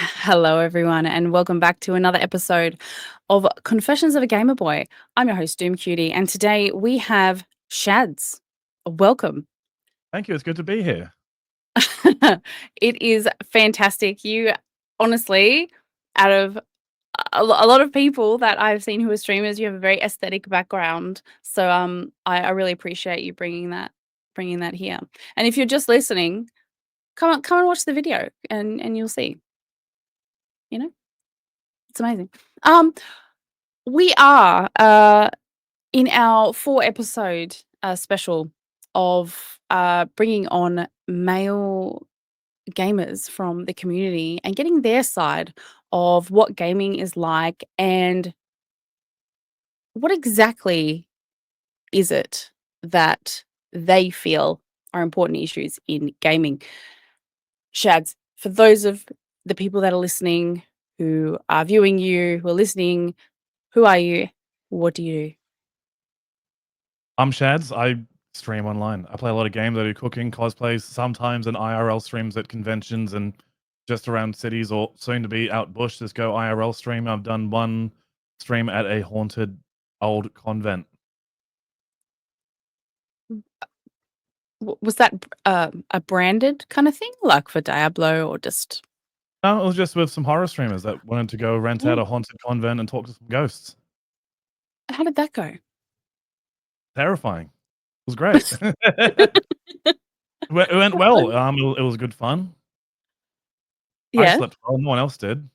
Hello, everyone, and welcome back to another episode of Confessions of a Gamer Boy. I'm your host, Doom Cutie, and today we have Shads. Welcome. Thank you. It's good to be here. It is fantastic. You honestly, out of a lot of people that I've seen who are streamers, you have a very aesthetic background. So I really appreciate you bringing that here. And if you're just listening, come and watch the video, and you'll see. You know, it's amazing. Um, We are in our 4 episode special of bringing on male gamers from the community and getting their side of what gaming is like and what exactly is it that they feel are important issues in gaming. Shads, for those of the people that are listening, who are viewing you, who are listening, who are you? What do you do? I'm Shads. I stream online. I play a lot of games. I do cooking, cosplays, sometimes in IRL streams at conventions and just around cities or soon to be out bush. Just go IRL stream. I've done one stream at a haunted old convent. Was that a branded kind of thing, like for Diablo or just No, it was just with some horror streamers that wanted to go rent out Oh, a haunted convent and talk to some ghosts. how did that go? Terrifying. It was great. It went How well. fun. It was good fun. I Yeah, slept well. No one else did.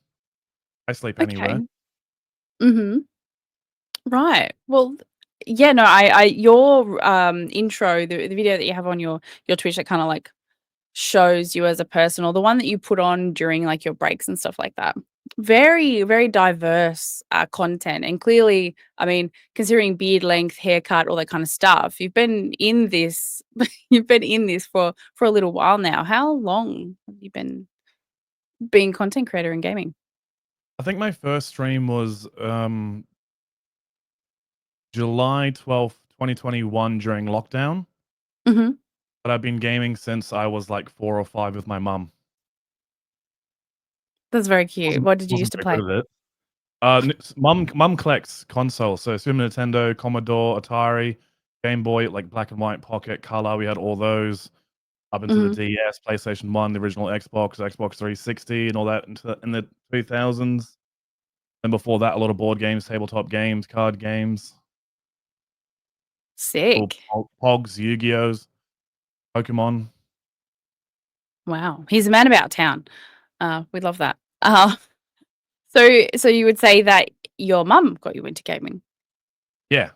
I sleep anywhere. okay. Mhm. Right. Well, yeah, no, I your, intro, the video that you have on your Twitch that kinda, like, shows you as a person, or the one that you put on during, like, your breaks and stuff like that. Very, very diverse, content, and clearly, I mean, considering beard length, haircut, all that kinda stuff, you've been in this you've been in this for a little while now. How long have you been being content creator in gaming? I think my first stream was July 12th, 2021 during lockdown, Mhm. but I've been gaming since I was like 4 or 5 with my mum. That's very cute. Wasn't What did you used wasn't to very play? good at it. Mum collects consoles, so Super Nintendo, Commodore, Atari, Game Boy, like black and white, Pocket, Color. We had all those up into the Mhm. DS, PlayStation 1, the original Xbox, Xbox 360, and all that in the 2000s. And before that, a lot of board games, tabletop games, card games, little Sick. Pogs, Yu-Gi-Ohs, Pokemon. Wow. He's a man about town. We love that. So you would say that your mum got you into gaming? Yeah.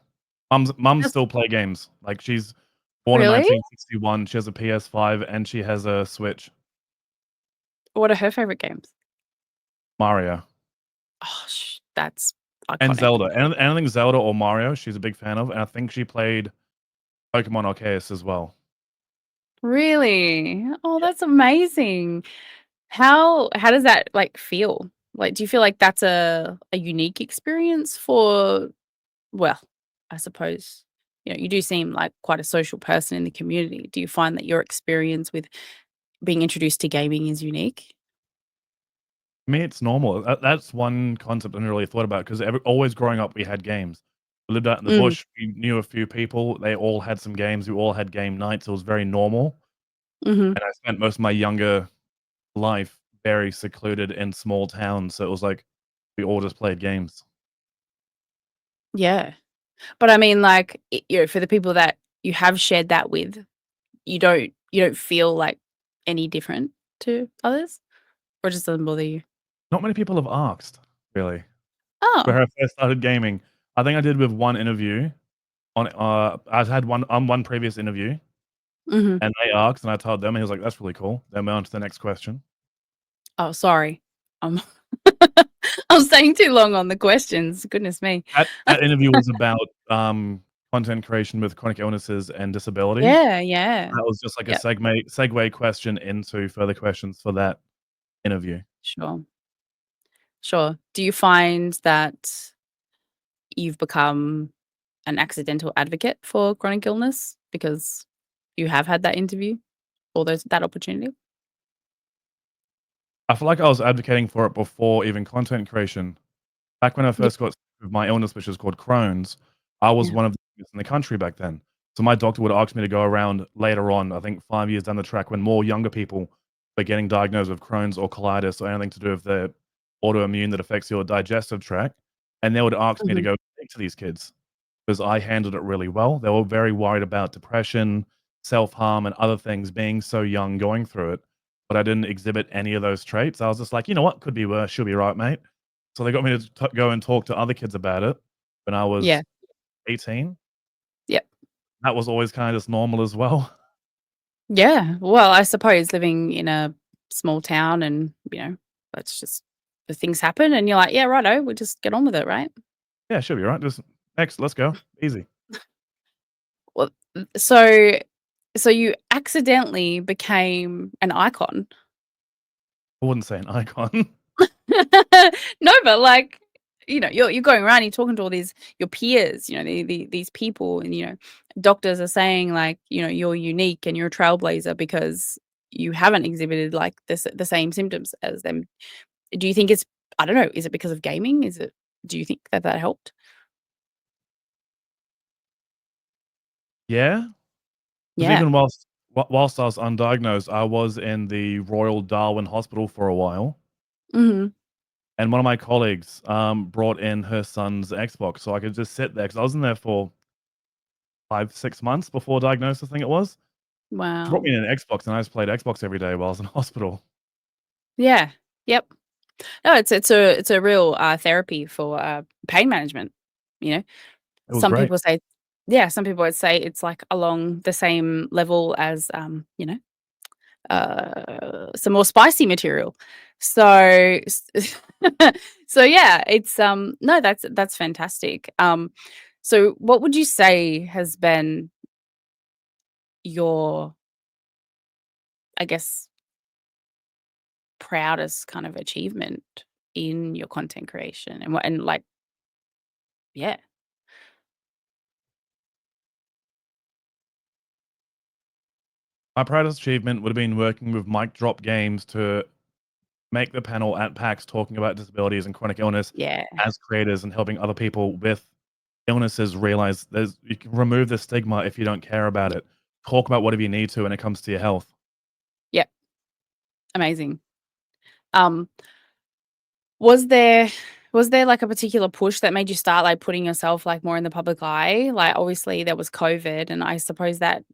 Mums That's still play games. Like, she's born in Really? 1961, she has a PS5, and she has a Switch. What are her favorite games? Mario. Oh, that's And iconic. Zelda. Anything Zelda or Mario, she's a big fan of, and I think she played Pokemon Arceus as well. Really? Oh, Yeah. that's amazing. How does that, like, feel? Like, do you feel like that's a unique experience for well, I suppose, you do seem like quite a social person in the community. Do you find that your experience with being introduced to gaming is unique? To me, it's normal. That's one concept I never really thought about, 'cause always growing up, we had games. We lived out in the Mm, bush, we knew a few people, they all had some games, we all had game nights, it was very normal, mhm. and I spent most of my younger life very secluded in small towns, so it was like we all just played games. Yeah. But I mean, like, for the people that you have shared that with, you don't feel, like, any different to others? Or it just doesn't bother you? Not many people have asked, really, Oh. where I first started gaming. I think I did with one interview on, I had one previous interview, Mhm. and they asked, and I told them, and he was like, "That's really cool." Then we on to the next question. Oh, sorry. Um, I'm staying too long on the questions. Goodness me. That interview was about, content creation with chronic illnesses and disabilities. Yeah, yeah. That was just like a Yep, segue question into further questions for that interview. sure, sure. Do you find that you've become an accidental advocate for chronic illness because you have had that interview or that opportunity? I feel like I was advocating for it before even content creation. Back when I Yeah, first got sick with my illness, which is called Crohn's, I was yeah. one of the biggest in the country back then. So my doctor would ask me to go around later on, I think 5 years down the track when more younger people were getting diagnosed with Crohn's or colitis or anything to do with the autoimmune that affects your digestive tract, and they would ask me to Mhm. go speak to these kids because I handled it really well. They were very worried about depression, self-harm, and other things being so young going through it, but I didn't exhibit any of those traits. I was just like, "You know what? Could be worse. She'll be right, mate." So they got me to go and talk to other kids about it when I Yeah. was 18. Yep. That was always kinda just normal as well. Yeah. Well, I suppose living in a small town and, that's just the things happen and you're like, "Yeah, righto, we'll just get on with it," right? Yeah, she'll be right. Just next, let's go. Easy. Well, so you accidentally became an icon. I wouldn't say an icon. No, but, like, you're going around, you're talking to all your peers, these people and, doctors are saying, like, you're unique and you're a trailblazer because you haven't exhibited, like, the same symptoms as them. Do you think it's I don't know, is it because of gaming? Do you think that helped? Yeah, 'cause Yeah. even whilst I was undiagnosed, I was in the Royal Darwin Hospital for a while, Mhm. and one of my colleagues, brought in her son's Xbox so I could just sit there because I was in there for 5, 6 months before diagnosis, I think it was. She brought Wow. me an Xbox and I just played Xbox every day while I was in hospital. Yeah. Yep. No, it's a real, therapy for, pain management, you know? It was Some great. people say yeah, some people would say it's, like, along the same level as, some more spicy material. So so yeah, it's, no, that's fantastic. So what would you say has been your, I guess, proudest kind of achievement in your content creation and like yeah. My proudest achievement would have been working with Mic Drop Games to make the panel at PAX talking about disabilities and chronic illness Yeah. as creators and helping other people with illnesses realize you can remove the stigma if you don't care about it. Talk about whatever you need to when it comes to your health. Yep. Amazing. Um, was there was there, like, a particular push that made you start, like, putting yourself, like, more in the public eye? Like, obviously, there was COVID, and I suppose that,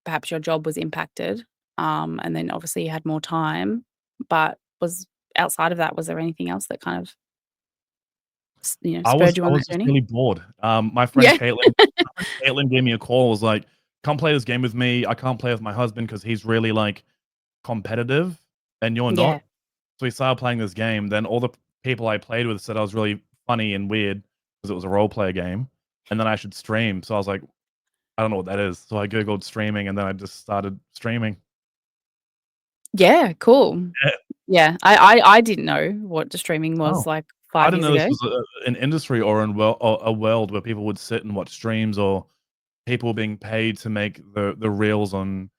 perhaps your job was impacted, and then obviously you had more time, but was outside of that, was there anything else that kind of spurred you I on was that just journey? really bored. Yeah. My friend Caitlin gave me a call, was like, "Come play this game with me. I can't play with my husband because he's really, like, competitive and you're not." Yeah. So we started playing this game, then all the people I played with said I was really funny and weird because it was a role play game, and then I should stream, so I was like, "I don't know what that is." So I googled streaming, and then I just started streaming. Yeah, cool. Yeah. Yeah, I didn't know what the streaming Oh. was, like, I 5 didn't years know this ago. was an industry or a world where people would sit and watch streams or people being paid to make the reels on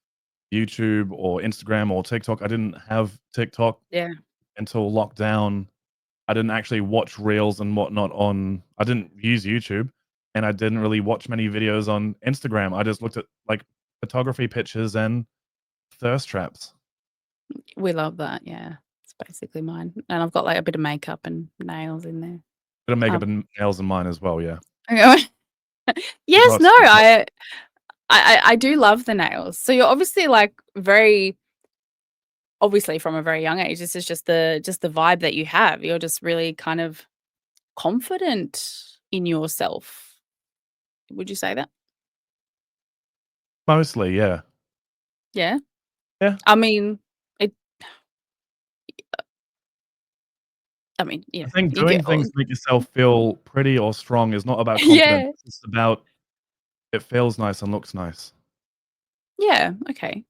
YouTube or Instagram or TikTok. I didn't have TikTok Yeah. until lockdown. I didn't actually watch reels and whatnot on I didn't use YouTube, and I didn't really watch many videos on Instagram. I just looked at, like, photography pictures and thirst traps. We love that, yeah. It's basically mine, and I've got, like, a bit of makeup and nails in there. Bit of makeup Um, and nails in mine as well, yeah. You yes, got no, something up. I do love the nails. So you're obviously, like, very obviously from a very young age, this is just the vibe that you have. You're just really kind of confident in yourself. Would you say that? Mostly, yeah. Yeah? Yeah. I mean, it I think you get doing things to make yourself feel pretty or strong is not about confidence. yeah. It's about it feels nice and looks nice. Yeah, okay.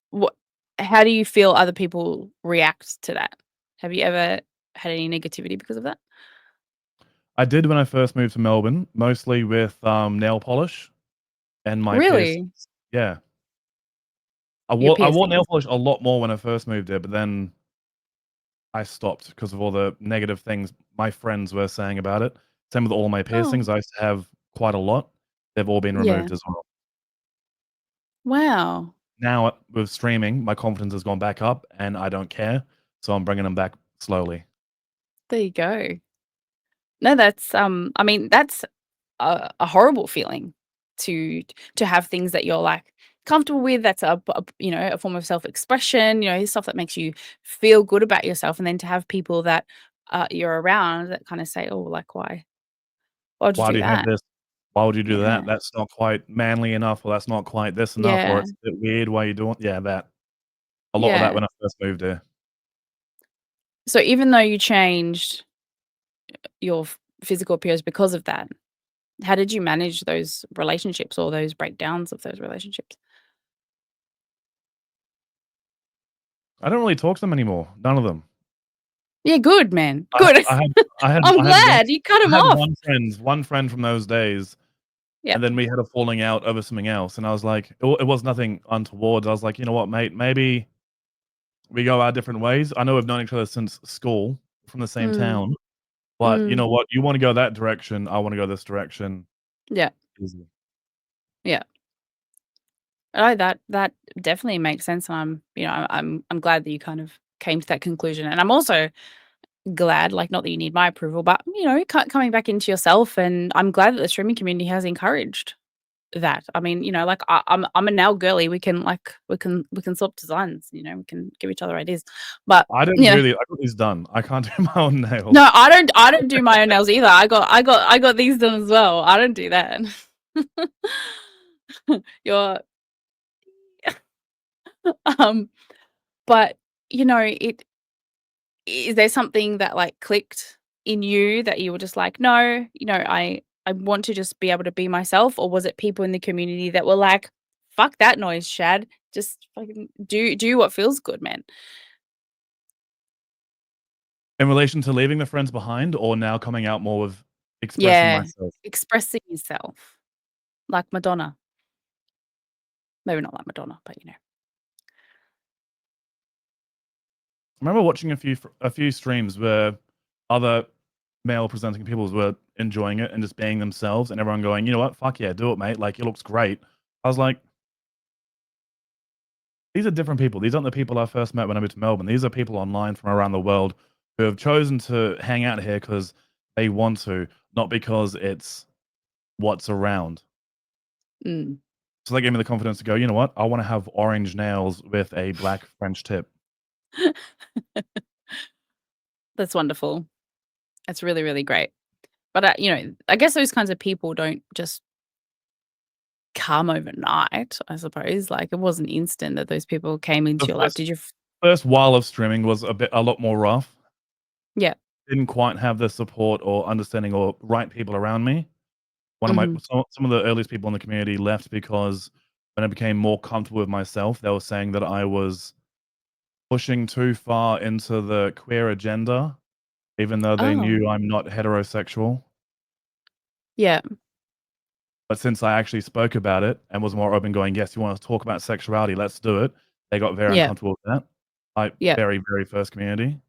What how do you feel other people react to that? Have you ever had any negativity because of that? I did when I first moved to Melbourne, mostly with, nail polish and my piercings. Really? Yeah. Your I wore nail piercings? polish a lot more when I first moved here, but then I stopped because of all the negative things my friends were saying about it. Same with all my Oh, piercings. I used to have quite a lot. They've all been yeah. removed as well. Wow. Now, with streaming, my confidence has gone back up, and I don't care, so I'm bringing them back slowly. There you go. No, that's, I mean, that's a horrible feeling to have things that you're, like, comfortable with, that's you know, a form of self-expression, you know, stuff that makes you feel good about yourself, and then to have people that, you're around that kinda say, "Oh, like, why would you "Why do do you have that?" this? Why would you do Yeah. that? That's not quite manly enough, or that's not quite this enough, or Yeah. it's a bit weird, why you doing" Yeah, that. A lot of that Yeah. when I first moved here. So even though you changed your physical appearance because of that, how did you manage those relationships or those breakdowns of those relationships? I don't really talk to them anymore, none of them. Yeah, good, man. Good. I had I'm I had one glad you cut I him had off. one friend from those days, Yeah. and then we had a falling out over something else, and I was like it was nothing untoward. I was like, "You know what, mate? Maybe we go our different ways. I know we've known each other since school, from the same Mm, town, but you mm. know what? You wanna go that direction, I wanna go this direction." Yeah, Easy. yeah. Oh, that definitely makes sense, and I'm, you know, I'm glad that you kind of came to that conclusion, and I'm also glad, like, not that you need my approval, but, you know, coming back into yourself, and I'm glad that the streaming community has encouraged that. I mean, you know, like, I'm a nail girly, we can swap designs, you know, we can give each other ideas, but, I don't you know. really I got these done. I can't do my own nails. No, I don't do my own nails either. I got these done as well. I don't do that. You're um, but, you know, is there something that, like, clicked in you that you were just like, "No, you know, I want to just be able to be myself," or was it people in the community that were like, "Fuck that noise, Shad. Just fucking do what feels good, man." In relation to leaving the friends behind or now coming out more with expressing Yeah, myself? expressing yourself like Madonna. Maybe not like Madonna, but, you know. I remember watching a few streams where other male presenting people were enjoying it and just being themselves, and everyone going, "You know what? Fuck yeah, do it, mate. Like, it looks great." I was like, "These are different people. These aren't the people I first met when I moved to Melbourne. These are people online from around the world who have chosen to hang out here because they want to, not because it's what's around." Mm. So that gave me the confidence to go, "You know what? I wanna have orange nails with a black French tip." That's wonderful. That's really, really great. But, you know, I guess those kinds of people don't just come overnight, I suppose. Like, it wasn't instant that those people came The into your life. first Did you first while of streaming was a lot more rough. Yeah. Didn't quite have the support or understanding or right people around me. Mhm. Some of the earliest people in the community left because when I became more comfortable with myself, they were saying that I was pushing too far into the queer agenda, even though they Oh, knew I'm not heterosexual. yeah, But since I actually spoke about it and was more open going, "Yes, you wanna talk about sexuality, let's do it," they got very yeah, uncomfortable with that. yeah. Very, very first community.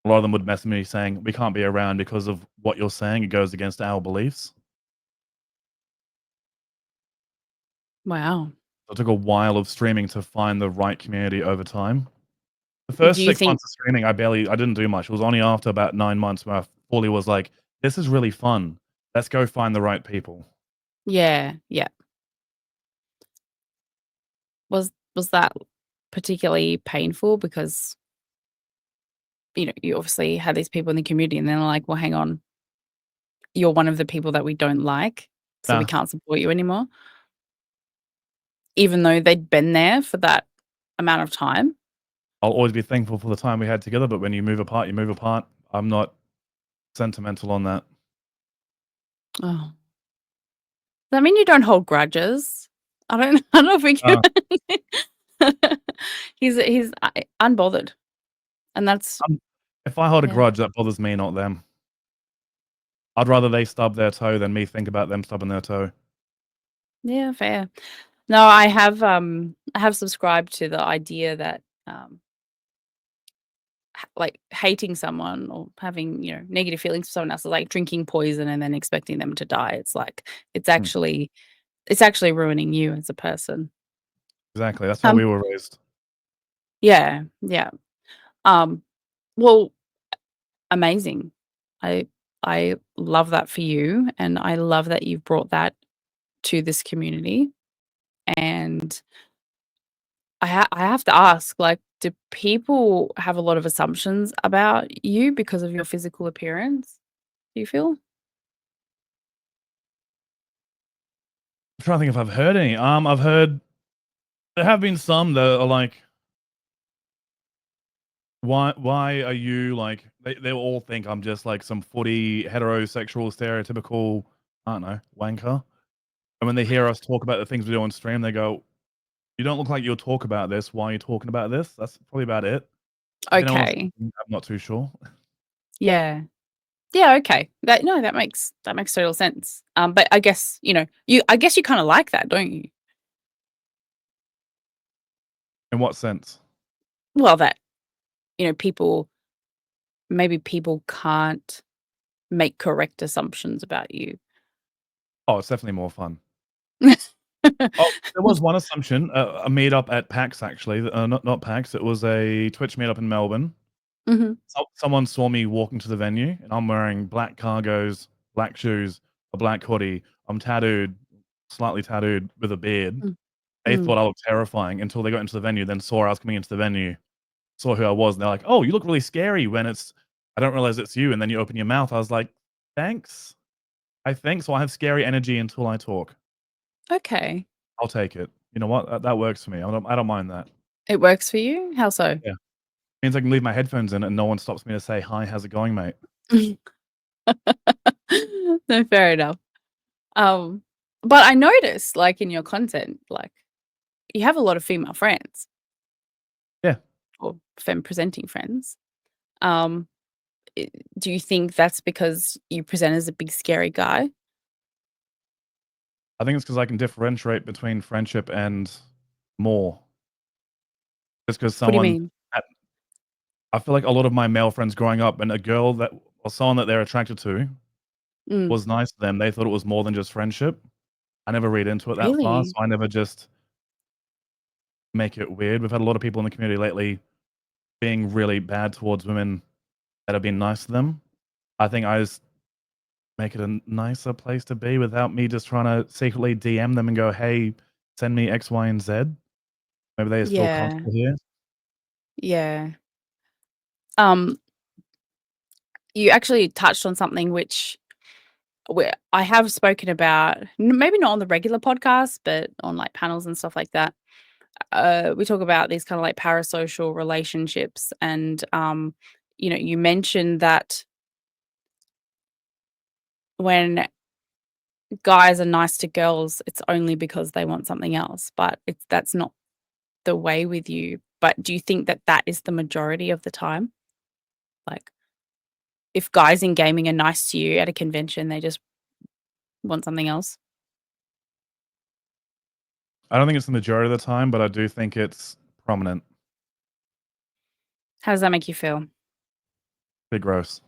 A lot of them would message me saying, "We can't be around because of what you're saying, it goes against our beliefs." Wow. So it took a while of streaming to find the right community over time. The Do first you 6 think months of streaming, I didn't do much. It was only after about 9 months where I fully was like, "This is really fun. Let's go find the right people." Yeah, yeah. Was that particularly painful because, you know, you obviously had these people in the community and then they're like, "Well, hang on, you're one of the people that we don't like, so we Nah, can't support you anymore," even though they'd been there for that amount of time? I'll always be thankful for the time we had together, but when you move apart, you move apart. I'm not sentimental on that. Oh. Does that mean you don't hold grudges? I don't know if we can. Uh, He's unbothered, and that's I'm if I hold a yeah. grudge, that bothers me, not them. I'd rather they stub their toe than me think about them stubbing their toe. Yeah, fair. No, I have subscribed to the idea that, like, hating someone or having, negative feelings for someone else is like drinking poison and then expecting them to die. It's like it's Hmm. actually it's actually ruining you as a person. Exactly. That's how Um, we were raised. yeah, yeah. Um, well, amazing. I I love that for you, and I love that you've brought that to this community. And I have to ask, like, do people have a lot of assumptions about you because of your physical appearance? Do you feel? I'm trying to think if I've heard any. I've heard there have been some that are like, why are you like they all think I'm just like some footy heterosexual stereotypical, I don't know, wanker. And when they hear us talk about the things we do on stream, they go, "You don't look like you'll talk about this. Why are you talking about this?" That's probably about it. Anything else? Okay. I'm not too sure. Yeah. Yeah, okay. That makes total sense. But I guess, I guess you kinda like that, don't you? In what sense? Well, that, people maybe people can't make correct assumptions about you. Oh, it's definitely more fun. Oh, there was one assumption, a meetup at PAX actually, not PAX, it was a Twitch meetup in Melbourne. Mhm. Someone saw me walking to the venue, and I'm wearing black cargos, black shoes, a black hoodie. I'm tattooed, slightly tattooed with a beard. Mm. They Mm. thought I looked terrifying until they got into the venue, then saw I was coming into the venue, saw who I was, and they're like, "Oh, you look really scary when it's I don't realize it's you," and then you open your mouth. I was like, "Thanks. I think so I have scary energy until I talk. Okay. I'll take it." You know what? That works for me. I don't mind that. It works for you? How so? Yeah. Means I can leave my headphones in and no one stops me to say, "Hi, how's it going, mate?" No, fair enough. Um, but I noticed, like, in your content, like, you have a lot of female friends Yeah. or femme presenting friends. Um, I Do you think that's because you present as a big scary guy? I think it's because I can differentiate between friendship and more. Just because What do you someone mean? I feel like a lot of my male friends growing up and a girl that or someone that they're attracted to Mm, was nice to them, they thought it was more than just friendship. I never read into it that far, so really? I never just make it weird. We've had a lot of people in the community lately being really bad towards women that have been nice to them. I think I just make it a nicer place to be without me just trying to secretly DM them and go, "Hey, send me X, Y, and Z." Maybe they just feel Yeah, comfortable here. yeah. Um, you actually touched on something which where I have spoken about, maybe not on the regular podcast, but on like panels and stuff like that. We talk about these kind of like parasocial relationships, and you mentioned that when guys are nice to girls, it's only because they want something else, but that's not the way with you. But do you think that that is the majority of the time? Like, if guys in gaming are nice to you at a convention, they just want something else? I don't think it's the majority of the time, but I do think it's prominent. How does that make you feel? Bit gross.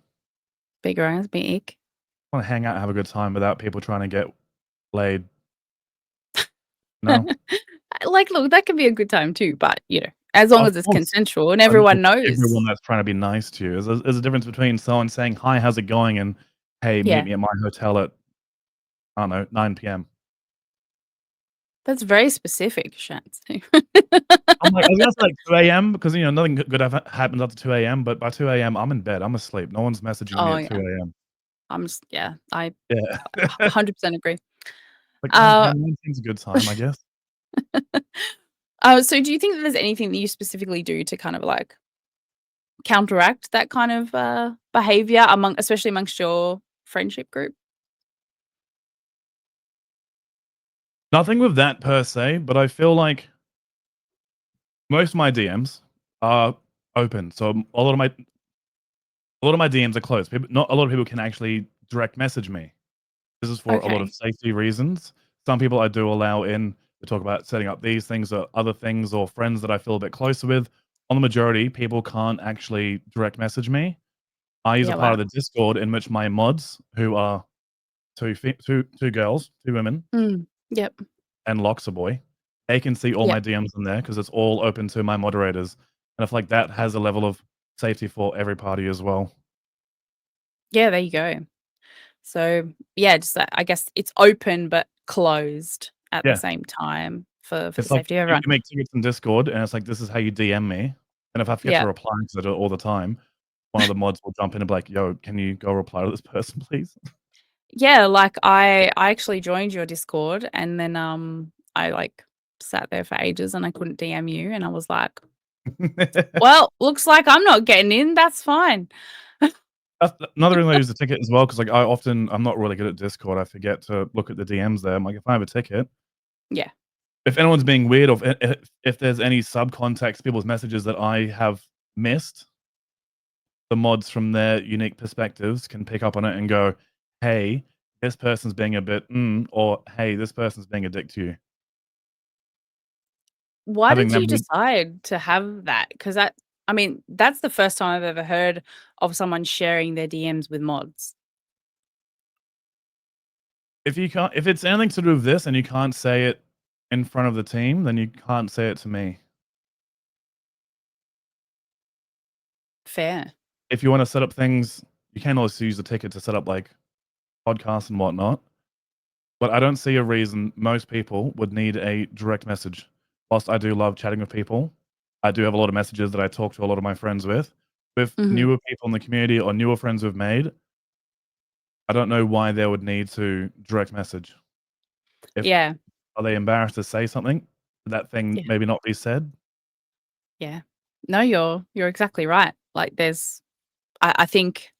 Bigger eyes, big ick? Wanna hang out and have a good time without people trying to get laid. No? Like, look, that can be a good time too, but, as long Of as it's course. consensual and I mean, everyone it's knows. everyone that's trying to be nice to you. There's a difference between someone saying, "Hi, how's it going?" and, "Hey, meet Yeah, me at my hotel at, I don't know, 9 PM." that's very specific, Shantz. I'm like, I was gonna say like 2 AM because, nothing good happens after 2 AM, but by 2 AM, I'm in bed, I'm asleep. No one's messaging me Oh, at yeah. 2 AM. Yeah, I Yeah. 100% agree. Like Uh, 9 seems a good time, I guess. so do you think that there's anything that you specifically do to kind of, like, counteract that kind of, behavior especially amongst your friendship group? Nothing with that per se, but I feel like most of my DMs are open, so a lot of my DMs are closed. Not a lot of people can actually direct message me. This is for a lot of Okay. safety reasons. Some people I do allow in to talk about setting up these things or other things or friends that I feel a bit closer with. On the majority, people can't actually direct message me. I use a Yeah, part wow. of the Discord in which my mods, who are two girls, 2 women, Mm. Yep. and Loxer Boy, they can see all my Yep. DMs in there because it's all open to my moderators, and I feel like that has a level of safety for every party as well. Yeah, there you go. So, yeah, just that I guess it's open but closed at the Yeah, same time for the it's like safety of you everyone. make tickets in Discord, and it's like, "This is how you DM me," and if I forget to Yeah. reply because I do it all the time, one of the mods will jump in and be like, "Yo, can you go reply to this person, please?" Yeah, like, I actually joined your Discord and then, I, like, sat there for ages and I couldn't DM you, and I was like, "Well, looks like I'm not getting in, that's fine." That's another reason I use the ticket as well, because like, I'm not really good at Discord, I forget to look at the DMs there. I'm like, if I have a ticket, Yeah. if anyone's being weird or if there's any subcontext, people's messages that I have missed, the mods from their unique perspectives can pick up on it and go, "Hey, this person's being a bit, or hey, this person's being a dick to you." Why Having did them you read decide to have that? Because I mean, that's the first time I've ever heard of someone sharing their DMs with mods. if it's anything to do with this and you can't say it in front of the team, then you can't say it to me. Fair. If you wanna set up things, you can also use the ticket to set up, like, podcasts and whatnot. But I don't see a reason most people would need a direct message. Whilst I do love chatting with people, I do have a lot of messages that I talk to a lot of my friends with. With Mhm. newer people in the community or newer friends we've made, I don't know why they would need to direct message. If Yeah. Are they embarrassed to say something? Should that thing Yeah. maybe not be said? Yeah. No, you're exactly right. Like, there's I think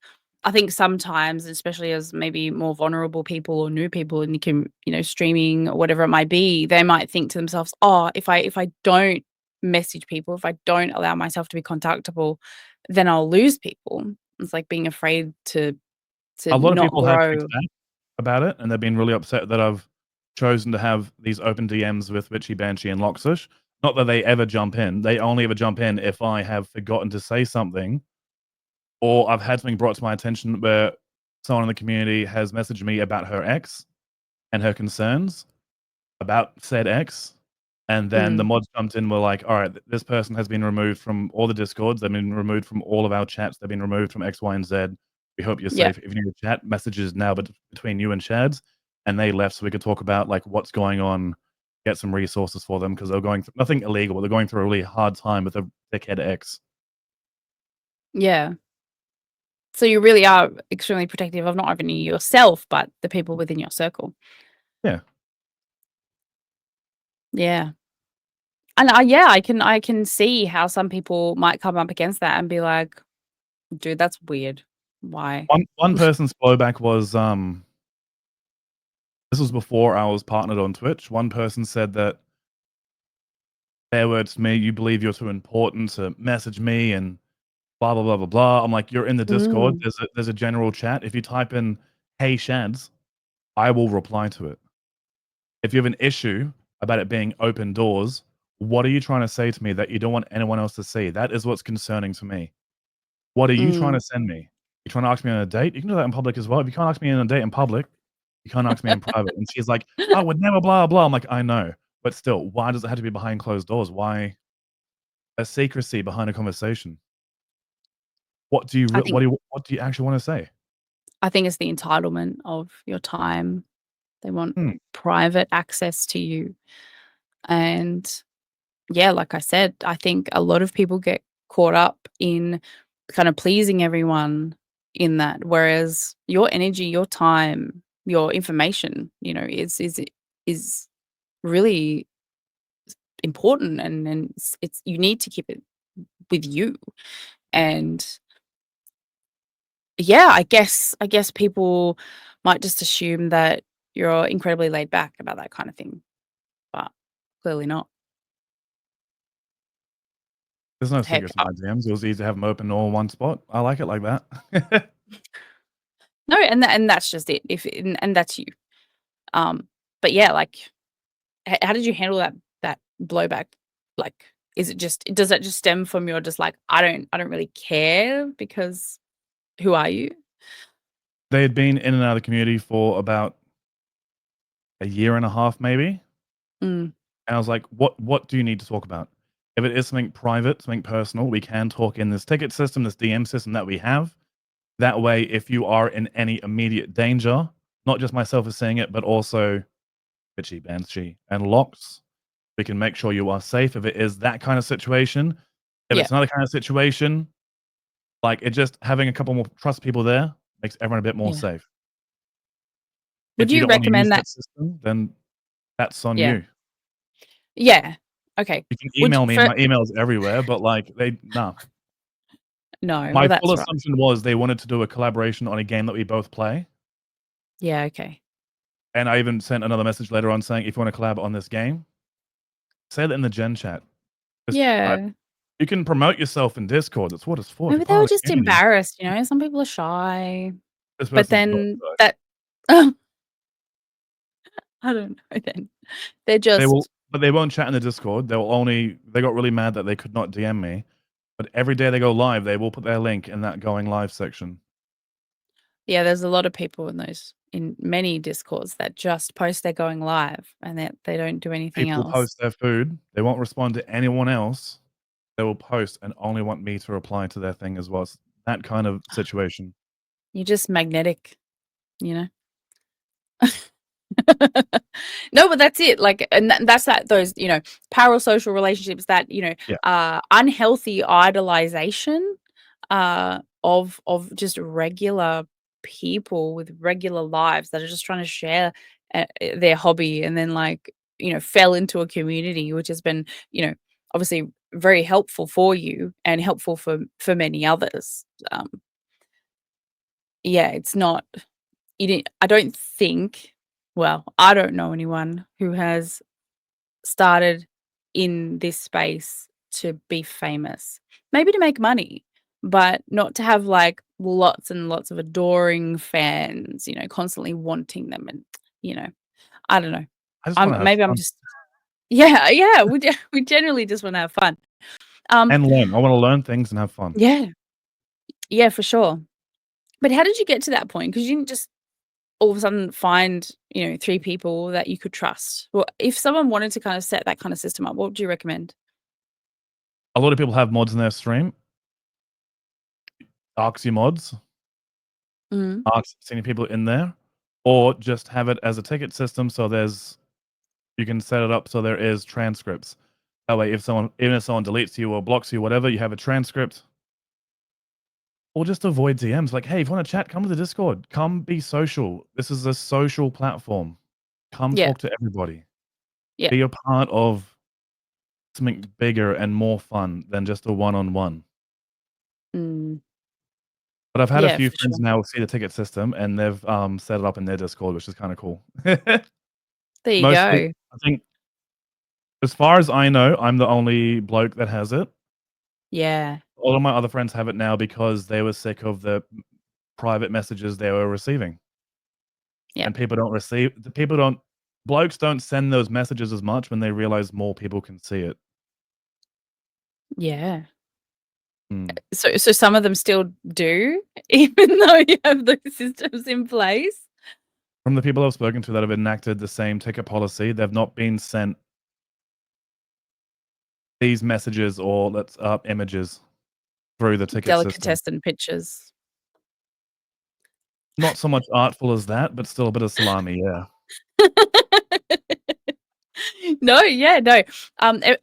sometimes, especially as maybe more vulnerable people or new people and streaming or whatever it might be, they might think to themselves, "Oh, if I don't message people, if I don't allow myself to be contactable, then I'll lose people." It's like being afraid to A lot of not people have grow. feedback about it, and they've been really upset that I've chosen to have these open DMs with Witchy Banshee and Loxish. Not that they ever jump in. They only ever jump in if I have forgotten to say something, or I've had something brought to my attention where someone in the community has messaged me about her ex and her concerns about said ex, and then the Mhm. mods jumped in and were like, "Alright, this person has been removed from all the Discords, they've been removed from all of our chats, they've been removed from X, Y, and Z. We hope you're Yeah. safe. If you need to chat, messages now between you and Shads." And they left so we could talk about, like, what's going on, get some resources for them because 'cause they're going through nothing illegal, but they're going through a really hard time with a dickhead ex. Yeah. So you really are extremely protective of not only yourself, but the people within your circle. Yeah. Yeah. And yeah, I can see how some people might come up against that and be like, "Dude, that's weird. Why?" One person's blowback was, this was before I was partnered on Twitch. One person said that their words to me, "You believe you're too important to message me and blah, blah, blah, blah, blah." I'm like, "You're in the Discord. Mm, There's a general chat. If you type in, 'Hey, Shads,' I will reply to it. If you have an issue about it being open doors, what are you trying to say to me that you don't want anyone else to see? That is what's concerning to me. What are you trying mm. to send me? You trying to ask me on a date? You can do that in public as well. If you can't ask me on a date in public, you can't ask me in private." And she's like, "I would never blah, blah." I'm like, "I know, but still, why does it have to be behind closed doors? Why a secrecy behind a conversation? I think What do you actually wanna say?" I think it's the entitlement of your time. They want Hmm. private access to you. And yeah, like I said, I think a lot of people get caught up in kind of pleasing everyone in that, whereas your energy, your time, your information, is really important, and it's you need to keep it with you. And yeah, I guess people might just assume that you're incredibly laid back about that kind of thing, but clearly not. There's no Heck, secrets in my DMs. It was easy to have them open all in one spot. I like it like that. no, and that's just it. If and that's you. Um, but yeah, like how did you handle that blowback? Like, does that just stem from your just like, I don't really care because who are you? They had been in and out of the community for about a year and a half, maybe. Mm, And I was like, "What do you need to talk about? If it is something private, something personal, we can talk in this ticket system, this DM system that we have. That way, if you are in any immediate danger, not just myself is saying it, but also Bitchy, Banshee, and Locks, we can make sure you are safe if it is that kind of situation. If yeah, it's another kind of situation, like, it just having a couple more trust people there makes everyone a bit more yeah. safe. Would If you you don't wanna use recommend that? that system, then that's on Yeah. you. Yeah. Okay. You can Would email you me, for my email is everywhere, but, like, they nah. No, well, My full that's right. assumption was they wanted to do a collaboration on a game that we both play, Yeah, okay. and I even sent another message later on saying, "If you wanna collab on this game, say that in the gen chat." 'Cause Yeah. you can promote yourself in Discord, that's what it's for, if you're Maybe they part were of the just community. embarrassed, some people are shy, This but person's not, then so that I don't know then. They're they will just but they won't chat in the Discord, they got really mad that they could not DM me, but every day they go live, they will put their link in that going live section. yeah, there's a lot of people in many Discords that just post they're going live and that they don't do anything People else. post their food, they won't respond to anyone else, they will post and only want me to reply to their thing as well. It's that kind of situation. You're just magnetic, you know? No, but that's it, like, and that's those, parasocial relationships that, Yeah, unhealthy idolization, of just regular people with regular lives that are just trying to share, their hobby and then, like, fell into a community, which has been, obviously very helpful for you and helpful for many others. Yeah, it's not you didn't I don't think well, I don't know anyone who has started in this space to be famous. Maybe to make money, but not to have, like, lots and lots of adoring fans, constantly wanting them and, you know, I don't know. I just wanna have Maybe I'm fun just yeah, yeah, we generally just wanna have fun. Um, and learn. I wanna learn things and have fun. yeah, yeah, for sure. But how did you get to that point? Because you didn't just all of a sudden find, 3 people that you could trust. Well, if someone wanted to kind of set that kind of system up, what would you recommend? A lot of people have mods in their stream, Arcsy mods, Mhm. Arcs sending people in there, or just have it as a ticket system so there's you can set it up so there is transcripts. That way, even if someone deletes you or blocks you, whatever, you have a transcript. Or just avoid DMs. Like, hey, if you want to chat, come to the Discord. Come be social. This is a social platform. Come Yeah, talk to everybody. yeah. Be a part of something bigger and more fun than just a one-on-one. Mm. But I've had a Yeah, few for friends sure. now see the ticket system and they've set it up in their Discord, which is kind of cool. There you Mostly, go. I think, as far as I know, I'm the only bloke that has it. Yeah, All of my other friends have it now because they were sick of the private messages they were receiving. yeah, And people don't blokes don't send those messages as much when they realize more people can see it. yeah. Mm. So some of them still do, even though you have those systems in place? From the people I've spoken to that have enacted the same ticket policy, they've not been sent these messages or images through the ticket system. Delicatessen pictures. Not so much artful as that, but still a bit of salami, yeah. No, yeah, no.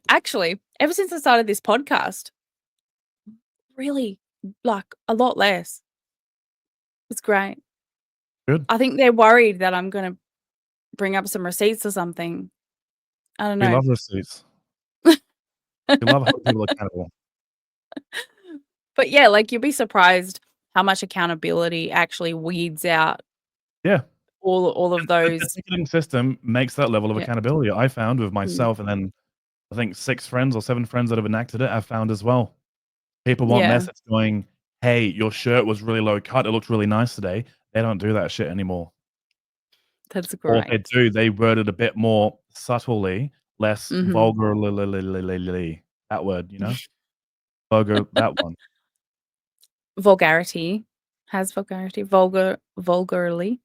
Actually, ever since I started this podcast, really, like, a lot less. It's great. Good. I think they're worried that I'm gonna bring up some receipts or something. I don't We know. love receipts. We love holding people accountable. But yeah, like, you'll be surprised how much accountability actually weeds out Yeah. all of And the those. ticketing system makes that level of Yeah. accountability. I found with Mm. myself and then I think 6 friends or 7 friends that have enacted it, I've found as well. People want Yeah. message going, "Hey, your shirt was really low cut, it looked really nice today." They don't do that shit anymore. That's Or if they great. do, they word it a bit more subtly, less Mhm. vulgarly. That word, you know? Vulgar, that one. Vulgarity. Has vulgarity. Vulgarly.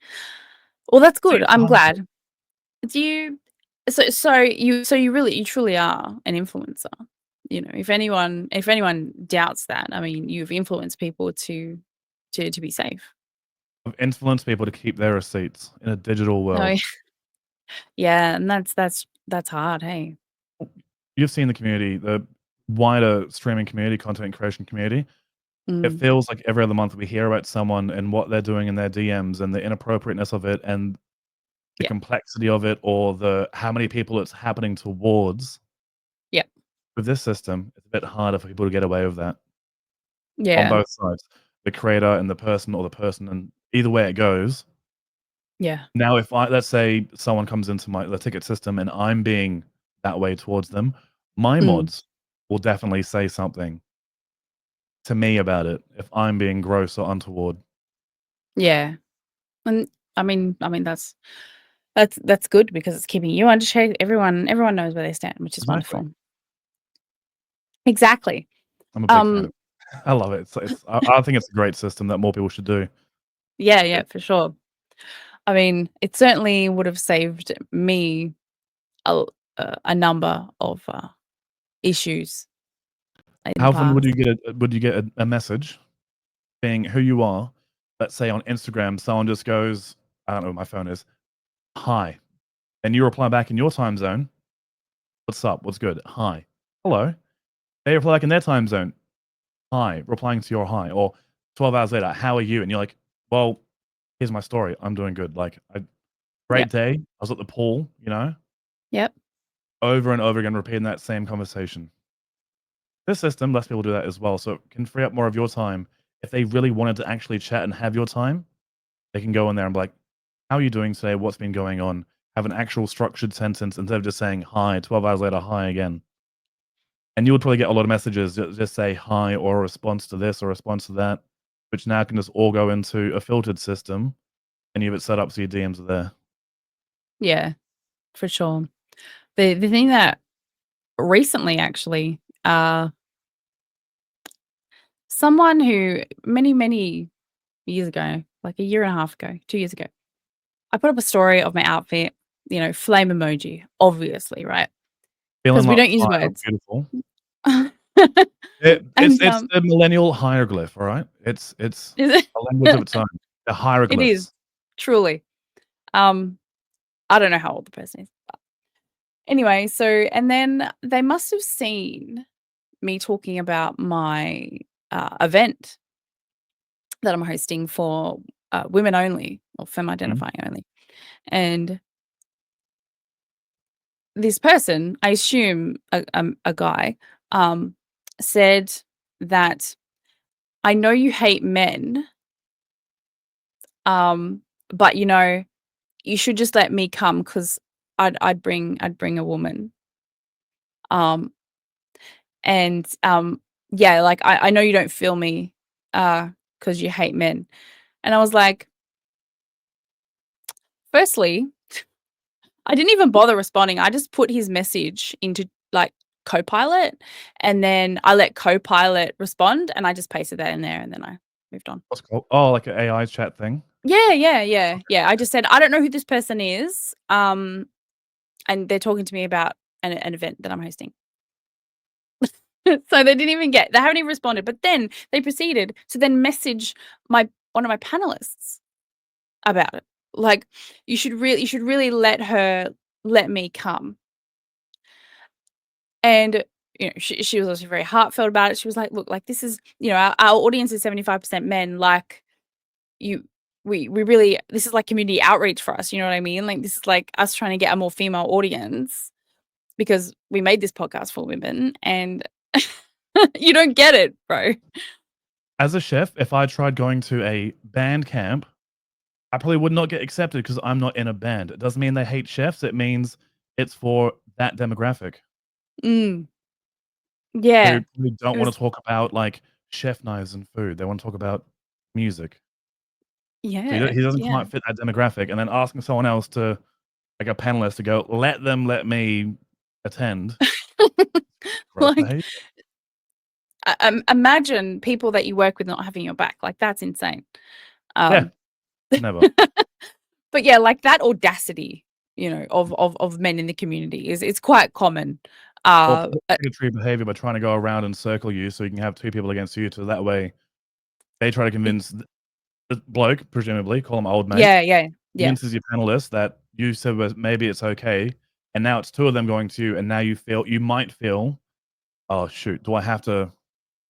Well, that's See, good. it's a I'm hard one. glad. Do you so you really you truly are an influencer. You know, if anyone doubts that, I mean, you've influenced people to be safe. I've influenced people to keep their receipts in a digital Oh, world. yeah, and that's hard, hey? You've seen the community, the wider streaming community, content creation community. It Mm, feels like every other month we hear about someone and what they're doing in their DMs and the inappropriateness of it and the yeah, complexity of it or the how many people it's happening towards. yeah, With this system, it's a bit harder for people to get away with that on yeah, both sides, the creator and the person or the person, and either way it goes. yeah, Now, if I let's say someone comes into my the ticket system and I'm being that way towards them, my mm, mods will definitely say something to me about it if I'm being gross or untoward. yeah, and I mean, that's good because it's keeping you under check. Everyone knows where they stand, which is Exactly. wonderful. Exactly. I'm a big fan Um, of it. I love it. I think it's a great system that more people should do. yeah, yeah, for sure. I mean, it certainly would have saved me a a number of, issues in How the often would you past. get a message being who you are? Let's say on Instagram, someone just goes, I don't know what my phone is, "Hi," and you reply back in your time zone, "What's up? What's good? Hi. Hello." They reply back in their time zone, "Hi," replying to your hi, or 12 hours later, "How are you?" And you're like, "Well, here's my story. I'm doing good. Like, great Yep, day. I was at the pool," you know? yep, Over and over again, repeating that same conversation. This system lets people do that as well, so it can free up more of your time. If they really wanted to actually chat and have your time, they can go in there and be like, "How are you doing today? What's been going on?" Have an actual structured sentence instead of just saying, "Hi," 12 hours later, "Hi" again. And you would probably get a lot of messages that just say hi or a response to this or a response to that, which now can just all go into a filtered system and you have it set up so your DMs are there. yeah, for sure. The thing that recently actually, someone who many years ago, like a year and a half ago, 2 years ago, I put up a story of my outfit, flame emoji, obviously, right? Feeling Because we like don't use fire, words. beautiful. It's And, it's the millennial hieroglyph, all right? It's is a language of it its own. The it is, hieroglyphs. truly. Um, I don't know how old the person is. Anyway, so and then they must have seen me talking about my, event that I'm hosting for, women only or femme Mhm. identifying only. And this person, I assume a guy, um, said that, "I know you hate men, um, but, you should just let me come because I'd bring a woman." Um, and, yeah, like, I know you don't feel me, because you hate men. And I was like, firstly, I didn't even bother responding. I just put his message into, like, Copilot, and then I let Copilot respond, and I just pasted that in there, and then I moved on. What's called oh, like an AI chat thing? Yeah, yeah, yeah, yeah. I just said, "I don't know who this person is, and they're talking to me about an event that I'm hosting." So they haven't even responded, but then they proceeded to then message my one of my panelists about it. Like, "You should really let me come." And, she was also very heartfelt about it. She was like, "Look, like, this is, our audience is 75% men, like, you we really this is like community outreach for us, you know what I mean? Like, this is like us trying to get a more female audience because we made this podcast for women, and you don't get it, bro." As a chef, if I tried going to a band camp, I probably would not get accepted because 'cause I'm not in a band. It doesn't mean they hate chefs, it means it's for that demographic Mm, yeah. who probably don't It wanna was talk about, like, chef knives and food. They wanna talk about music. So Yeah, he doesn't yeah. quite fit that demographic, and then asking someone else to like a panelist to go, let me attend. Gross Like, behavior. imagine people that you work with not having your back, like, that's insane. Yeah, Um, never. but yeah, like, that audacity, of men in the community is it's quite common. Or Uh, uh predatory behavior by trying to go around and circle you so you can have 2 people against you, so that way they try to convince the bloke, presumably, call him old mate, yeah, yeah, yeah, convinces your panelist that you said was maybe it's okay, and now it's 2 of them going to you, and now you might feel, "Oh, shoot, do I have to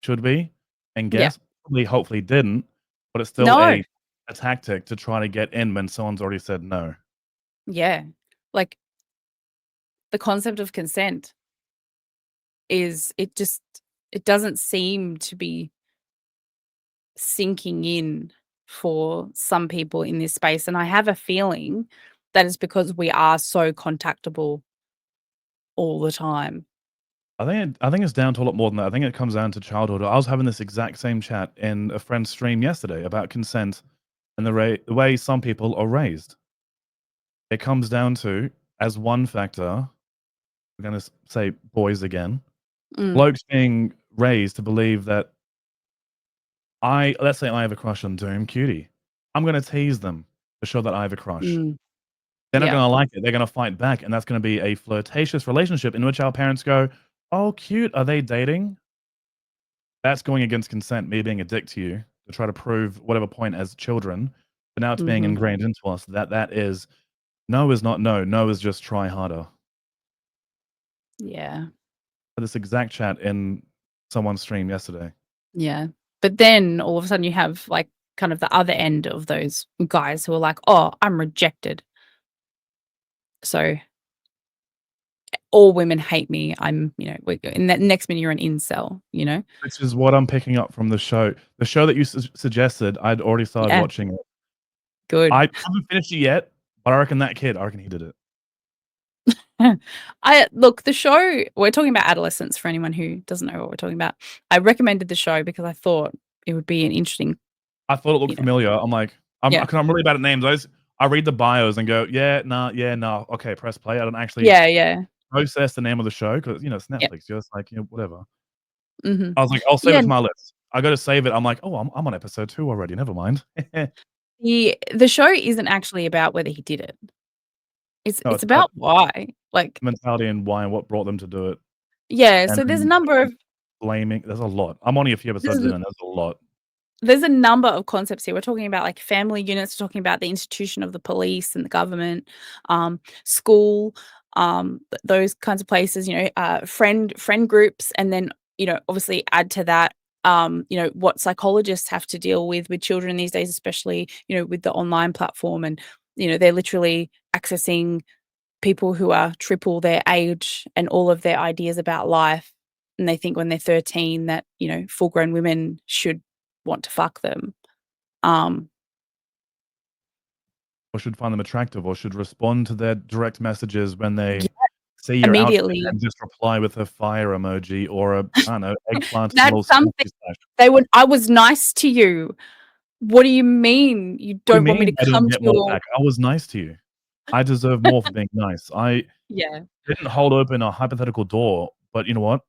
should we?" And yeah. guess? Probably, hopefully didn't, but it's still No. a tactic to try to get in when someone's already said no. Yeah. Like, the concept of consent is it doesn't seem to be sinking in for some people in this space, and I have a feeling that it's because we are so contactable all the time. I think it's down to a lot more than that. I think it comes down to childhood. I was having this exact same chat in a friend's stream yesterday about consent and the way some people are raised. It comes down to, as one factor, we're gonna say boys again, Mm, blokes being raised to believe that let's say I have a crush on Doom Cutie. I'm gonna tease them to show that I have a crush. mm, They're not yeah, gonna like it. They're gonna fight back, and that's gonna be a flirtatious relationship in which our parents go, "Oh, cute. Are they dating?" That's going against consent, me being a dick to you to try to prove whatever point as children, but now it's being mhm, ingrained into us that that is no is not no. No is just try harder. yeah, Had this exact chat in someone's stream yesterday. yeah. But then all of a sudden you have, like, kind of the other end of those guys who are like, "Oh, I'm rejected. So all women hate me. I'm, in that next minute you're an incel, you know?" Which is what I'm picking up from the show. The show that you suggested, I'd already started Yeah, watching it. I good. haven't finished it yet, but I reckon he did it. I look, the show we're talking about adolescence for anyone who doesn't know what we're talking about. I recommended the show because I thought it would be an interesting, I thought it looked you know familiar. I'm like, yeah. 'cause I'm really bad at names. I read the bios and go, yeah, nah, yeah, nah. Okay, press play. I don't actually Yeah, yeah. process the name of the show because it's Yep. Netflix. You're just like, whatever. Mhm. I was like, I'll save Yeah, it to my list. I go to save it. I'm like, oh, I'm on episode 2 already. Never mind. the show isn't actually about whether he did it. It's No, it's it's about about why. Like, mentality and why and what brought them to do it, yeah, and so there's a then number of blaming. There's a lot. I'm only a few episodes in, there's and there's a lot. there's a number of concepts here. We're talking about, like, family units, we're talking about the institution of the police and the government, school, those kinds of places, friend groups, and then, obviously add to that, what psychologists have to deal with children these days, especially, with the online platform, and, they're literally accessing people who are triple their age and all of their ideas about life, and they think when they're 13 that, full-grown women should want to fuck them. Um, Or should find them attractive, or should respond to their direct messages when yeah, they see your outfit immediately. and just reply with a fire emoji or I don't know, eggplant and a That's little something selfie stash. I was nice to you. What do you mean you What do you don't want me to mean I didn't come to get more your back? I was nice to you. I deserve more for being nice. I yeah. didn't hold open a hypothetical door, but you know what?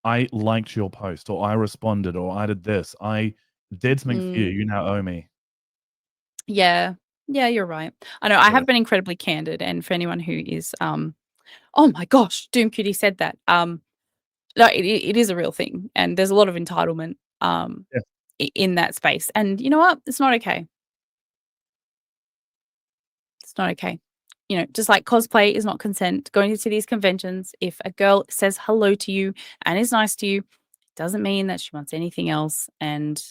I liked your post, or I responded, or I did this. I did something for you. Mm, You now owe me. yeah. Yeah, you're right. I know I Yeah. have been incredibly candid, and for anyone who is, oh my gosh, Doom Cutie said that. No, it is a real thing, and there's a lot of entitlement, Yeah. in that space, and you know what? It's not okay. It's not okay. Just like cosplay is not consent, going to these conventions, if a girl says hello to you and is nice to you, doesn't mean that she wants anything else, and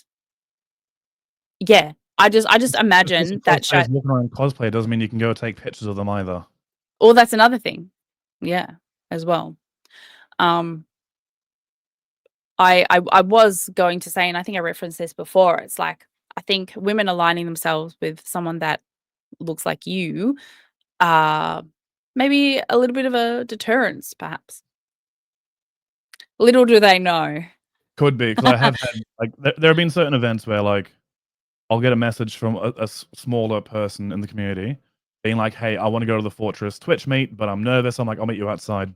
yeah, I just Just 'cause some imagine that cosplayers walking around in cosplay doesn't mean you can go take pictures of them either. or that's another thing. Yeah, as well. Um, I was going to say, and I think I referenced this before, it's like, I think women aligning themselves with someone that looks like you, uh, maybe a little bit of a deterrence, perhaps. Little do they know. Could be, 'cause I have had like, there have been certain events where, like, I'll get a message from a smaller person in the community being like, "Hey, I wanna go to the Fortress Twitch meet, but I'm nervous." I'm like, "I'll meet you outside.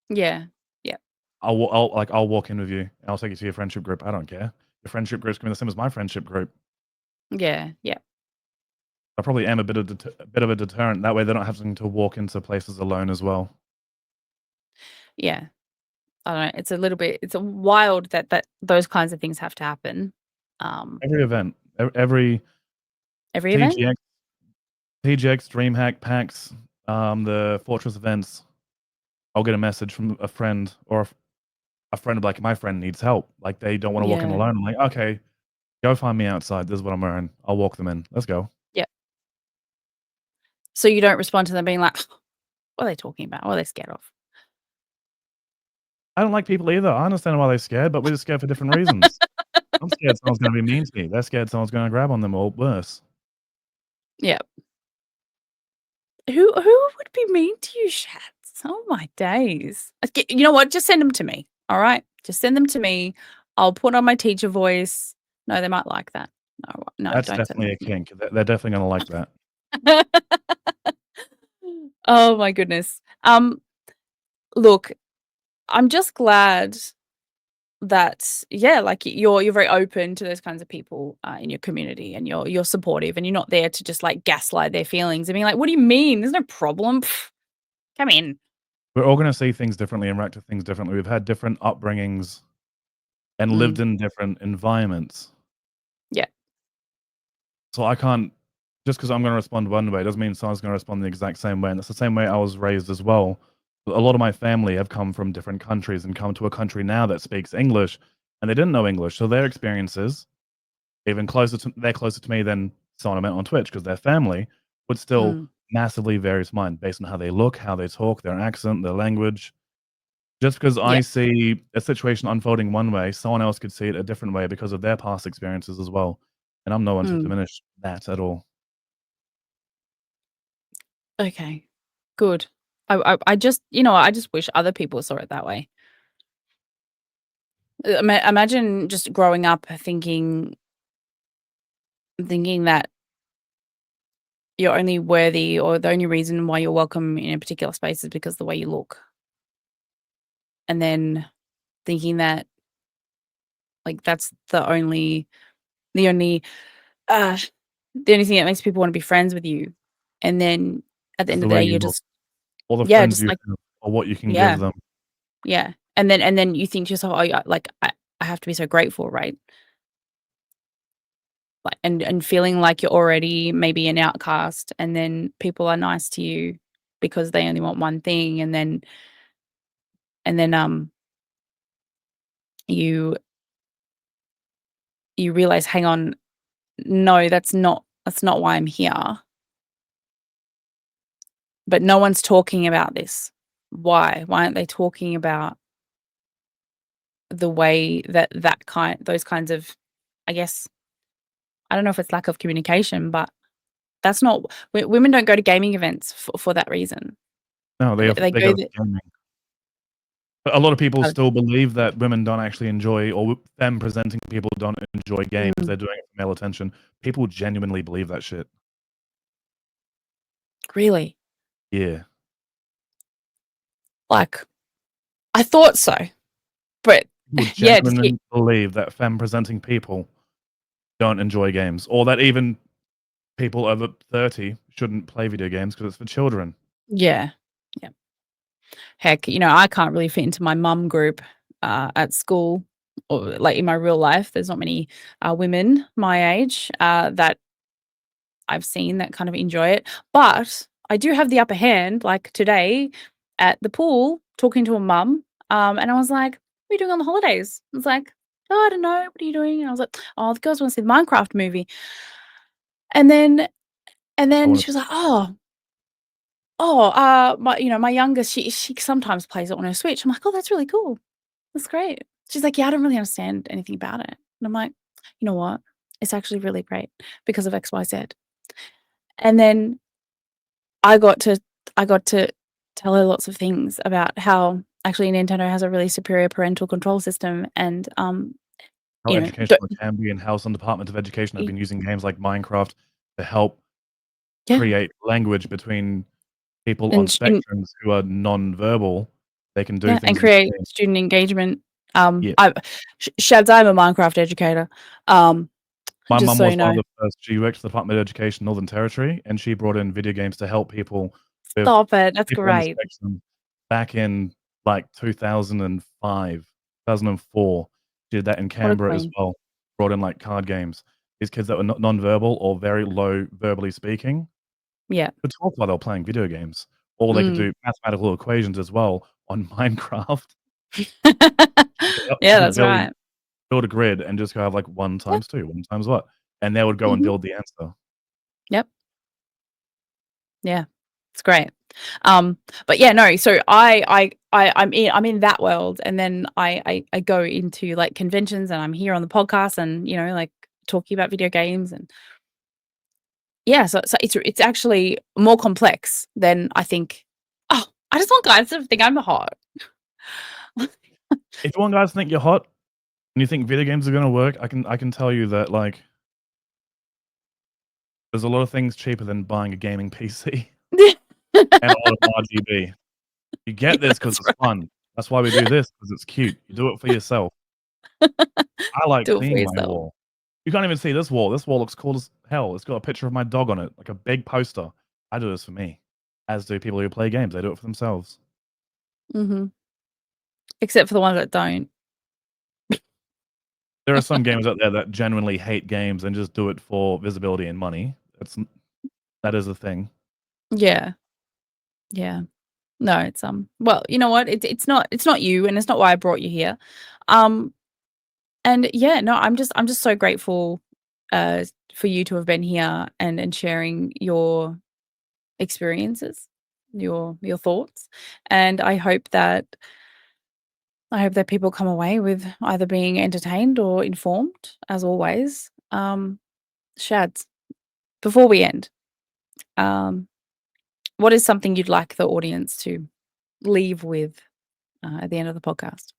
Yeah. Yeah. I'll walk in with you, and I'll take you to your friendship group. I don't care. Your friendship group's gonna be the same as my friendship group." Yeah. Yeah. I probably am a bit of a deterrent. That way they're not having to walk into places alone as well. Yeah. I don't know. It's a little bit. It's a wild that those kinds of things have to happen. Um, Every event, every every event. TGX, TGX, DreamHack, PAX, the Fortress events, I'll get a message from a friend or a friend like, "My friend needs help." Like, they don't wanna walk in Yeah. alone. I'm like, "Okay, go find me outside. This is what I'm wearing. I'll walk them in. Let's go." Yeah. So you don't respond to them being like, "What are they talking about? What are they scared of?" I don't like people either. I understand why they're scared, but we're just scared for different reasons. I'm scared someone's gonna be mean to me. They're scared someone's gonna grab on them or worse. Yeah. Who would be mean to you, Shats? Oh my days. You know what? Just send them to me. All right? Just send them to me. I'll put on my teacher voice. No, they might like that. No, That's don't send them definitely a to me. kink. They're definitely gonna like that. Oh my goodness. Look, I'm just glad that yeah, like you're very open to those kinds of people in your community, and you're supportive, and you're not there to just like gaslight their feelings and being like, "What do you mean? There's no problem. Pff, come in." We're all gonna see things differently and react to things differently. We've had different upbringings and lived Mm, in different environments. yeah. So I can't just because 'cause I'm gonna respond one way doesn't mean someone's gonna respond the exact same way, and that's the same way I was raised as well. A lot of my family have come from different countries and come to a country now that speaks English, and they didn't know English, so their experiences, even closer to they're closer to me than someone I met on Twitch because their family would still Mm, massively vary to mine based on how they look, how they talk, their accent, their language. Just because I yeah. see a situation unfolding one way, someone else could see it a different way because of their past experiences as well, and I'm no one to Mm, diminish that at all. okay. Good. I just I just wish other people saw it that way. Imagine just growing up thinking that you're only worthy, or the only reason why you're welcome in a particular space is because of the way you look. And then thinking that like that's the only uh the only thing that makes people want to be friends with you. And then at the Is end the of the way day you you're look just or the yeah, friends just you like have or what you can give yeah, them. yeah. And then you think to yourself, "Oh, yeah, like I have to be so grateful, right?" Like and feeling like you're already maybe an outcast, and then people are nice to you because they only want one thing, and then you you realize, hang on, no, that's not why I'm here. But no one's talking about this. Why? Why aren't they talking about the way that those kinds of, I guess, I don't know if it's lack of communication, but that's not women don't go to gaming events for that reason. No, They they go go for the gaming. But a lot of people uh, still believe that women don't actually enjoy or them presenting people don't enjoy games, mm, they're doing it for male attention. People genuinely believe that shit. really? Yeah. Like, I thought so, but People yeah, just genuinely believe that femme presenting people don't enjoy games or that even people over 30 shouldn't play video games because it's for children. yeah, yeah. Heck, I can't really fit into my mum group, at school, or, like, in my real life. There's not many, women my age, that I've seen that kind of enjoy it, but I do have the upper hand, like, today at the pool talking to a mum, and I was like, "What are you doing on the holidays?" I was like, "Oh, I don't know. What are you doing?" And I was like, "Oh, the girls wanna see the Minecraft movie." And then and I then wanna she was like, my youngest, she sometimes plays it on her Switch." I'm like, "Oh, that's really cool. That's great." She's like, "Yeah, I don't really understand anything about it." And I'm like, "You know what? It's actually really great because of XYZ." And then I got to I got to tell her lots of things about how actually Nintendo has a really superior parental control system, and how you know, d educational it can be and how some Department of Education have y been using games like Minecraft to help yeah, create language between people on and sh and spectrums who are non-verbal. They can do yeah, and things in create between. student engagement. Yeah. I Shads, I'm a Minecraft educator, um, My just mum so was you one of know. the first. She worked for the Department of Education, Northern Territory, and she brought in video games to help with Stop it, that's people on the great. spectrum back in, like, 2005, 2004. She did that in What a Canberra as queen. well. Brought in, like, card games. These kids that were non-verbal or very low verbally speaking Yeah. could talk while they were playing video games, or they could Mm. do mathematical equations as well on Minecraft. She Yeah, could that's right. build a grid and just go have, like, 1 Yeah, times 2, 1 times what? And they would go and mhm, build the answer. yep, yeah, it's great. Um, but yeah, no, so I'm in that world, and then I go into, like, conventions, and I'm here on the podcast and, like, talking about video games, and yeah, so it's actually more complex than I think. Oh, I just want guys to think I'm hot. If you want guys to think you're hot and you think video games are gonna work, I can tell you that, like, there's a lot of things cheaper than buying a gaming PC and a lot of RGB. You Yeah, get this 'cause that's it's right. fun. That's why we do this, 'cause it's cute. You do it for yourself. I like Do it for cleaning my yourself. wall. You can't even see this wall. This wall looks cool as hell. It's got a picture of my dog on it, like a big poster. I do this for me, as do people who play games. They do it for themselves. Mhm. Except for the ones that don't. There are some gamers out there that genuinely hate games and just do it for visibility and money. That is a thing. Yeah, yeah. No, well, you know what? It's not you, and it's not why I brought you here. Um, and yeah, no, I'm just so grateful, for you to have been here and sharing your experiences, your thoughts, and I hope that people come away with either being entertained or informed, as always. Shads, before we end, um, what is something you'd like the audience to leave with, at the end of the podcast?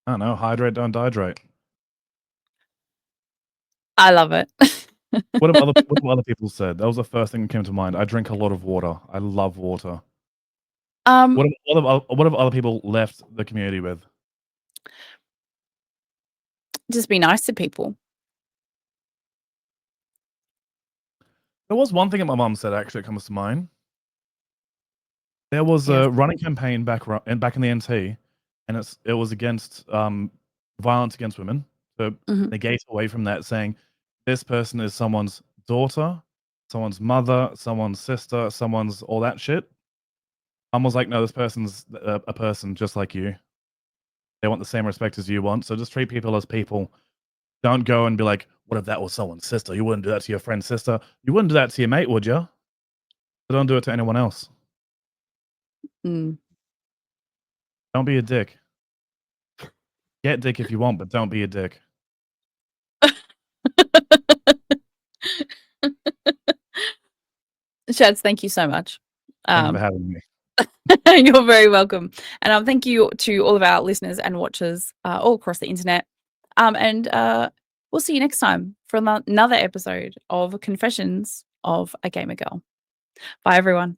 I don't know, hydrate, don't dehydrate. I love it. What have other people said? That was the first thing that came to mind. I drink a lot of water. I love water. Um, What have other people left the community with? just be nice to people. There was one thing that my mum said actually that comes to mind. There was Yes. a running campaign back in the NT, and it was against, violence against women, to Mhm. negate away from that, saying, "This person is someone's daughter, someone's mother, someone's sister, someone's all that shit." Mum was like, "No, this person's a person just like you. They want the same respect as you want, so just treat people as people. Don't go and be like, 'What if that was someone's sister?' You wouldn't do that to your friend's sister. You wouldn't do that to your mate, would you? So don't do it to anyone else. Mm. Don't be a dick. Get dick if you want, but don't be a dick." Shads, thank you so much. Thank you for Um, having me. you're very welcome. And, thank you to all of our listeners and watchers, all across the internet. And we'll see you next time for another episode of Confessions of a Gamer Girl. Bye, everyone.